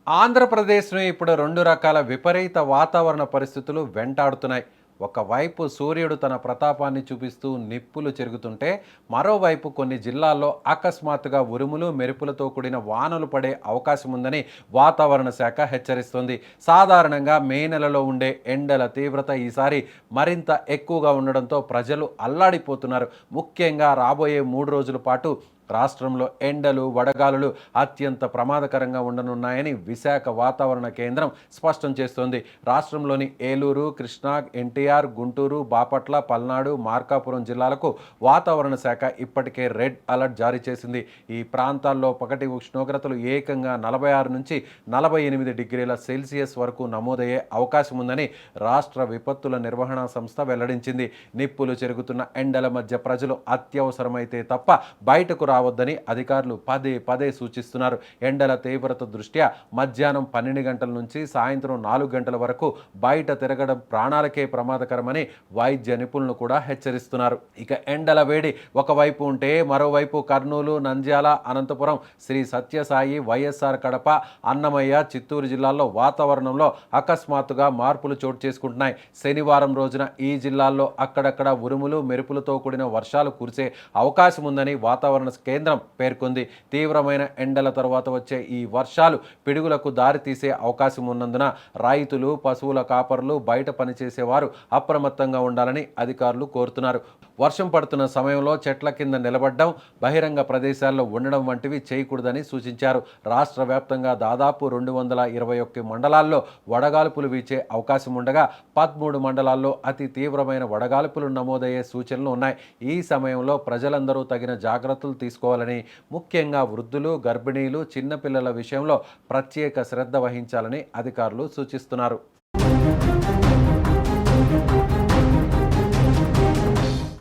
ఆంధ్రప్రదేశ్‌ని ఇప్పుడు 2 రకాల విపరీత వాతావరణ పరిస్థితులు వెంటాడుతున్నాయి. ఒకవైపు సూర్యుడు తన ప్రతాపాన్ని చూపిస్తూ నిప్పులు చెరుగుతుంటే, మరోవైపు కొన్ని జిల్లాల్లో అకస్మాత్తుగా ఉరుములు, మెరుపులతో కూడిన వానలు పడే అవకాశం ఉందని వాతావరణ శాఖ హెచ్చరిస్తోంది. సాధారణంగా మే నెలలో ఉండే ఎండల తీవ్రత ఈసారి మరింత ఎక్కువగా ఉండడంతో ప్రజలు అల్లాడిపోతున్నారు. ముఖ్యంగా రాబోయే 3 రోజుల పాటు రాష్ట్రంలో ఎండలు, వడగాలులు అత్యంత ప్రమాదకరంగా ఉండనున్నాయని విశాఖ వాతావరణ కేంద్రం స్పష్టం చేస్తోంది. రాష్ట్రంలోని ఏలూరు, కృష్ణా, ఎన్టీఆర్, గుంటూరు, బాపట్ల, పల్నాడు, మార్కాపురం జిల్లాలకు వాతావరణ శాఖ ఇప్పటికే రెడ్ అలర్ట్ జారీ చేసింది. ఈ ప్రాంతాల్లో పగటి ఉష్ణోగ్రతలు ఏకంగా 46 నుంచి 48 డిగ్రీల సెల్సియస్ వరకు నమోదయ్యే అవకాశం ఉందని రాష్ట్ర విపత్తుల నిర్వహణ సంస్థ వెల్లడించింది. నిప్పులు చెరుగుతున్న ఎండల మధ్య ప్రజలు అత్యవసరమైతే తప్ప బయటకు రావద్దని అధికారులు పదే పదే సూచిస్తున్నారు. ఎండల తీవ్రత దృష్ట్యా మధ్యాహ్నం 12 గంటల నుంచి సాయంత్రం 4 గంటల వరకు బయట తిరగడం ప్రాణాలకే ప్రమాదకరమని వైద్య నిపుణులు కూడా హెచ్చరిస్తున్నారు. ఇక ఎండల వేడి ఒకవైపు ఉంటే మరోవైపు కర్నూలు, నంద్యాల, అనంతపురం, శ్రీ సత్యసాయి, వైఎస్ఆర్ కడప, అన్నమయ్య, చిత్తూరు జిల్లాల్లో వాతావరణంలో అకస్మాత్తుగా మార్పులు చోటు చేసుకుంటున్నాయి. శనివారం రోజున ఈ జిల్లాల్లో అక్కడక్కడ ఉరుములు, మెరుపులతో కూడిన వర్షాలు కురిసే అవకాశం ఉందని వాతావరణ కేంద్రం పేర్కొంది. తీవ్రమైన ఎండల తర్వాత వచ్చే ఈ వర్షాలు పిడుగులకు దారితీసే అవకాశం ఉన్నందున రైతులు, పశువుల కాపరులు, బయట పనిచేసేవారు అప్రమత్తంగా ఉండాలని అధికారులు కోరుతున్నారు. వర్షం పడుతున్న సమయంలో చెట్ల కింద నిలబడడం, బహిరంగ ప్రదేశాల్లో ఉండడం వంటివి చేయకూడదని సూచించారు. రాష్ట్ర వ్యాప్తంగా దాదాపు 221 మండలాల్లో వడగాల్పులు వీచే అవకాశం ఉండగా 13 మండలాల్లో అతి తీవ్రమైన వడగాల్పులు నమోదయ్యే సూచనలు ఉన్నాయి. ఈ సమయంలో ప్రజలందరూ తగిన జాగ్రత్తలు తీసుకోవాలని, ముఖ్యంగా వృద్ధులు, గర్భిణీలు, చిన్నపిల్లల విషయంలో ప్రత్యేక శ్రద్ధ వహించాలని అధికారులు సూచిస్తున్నారు.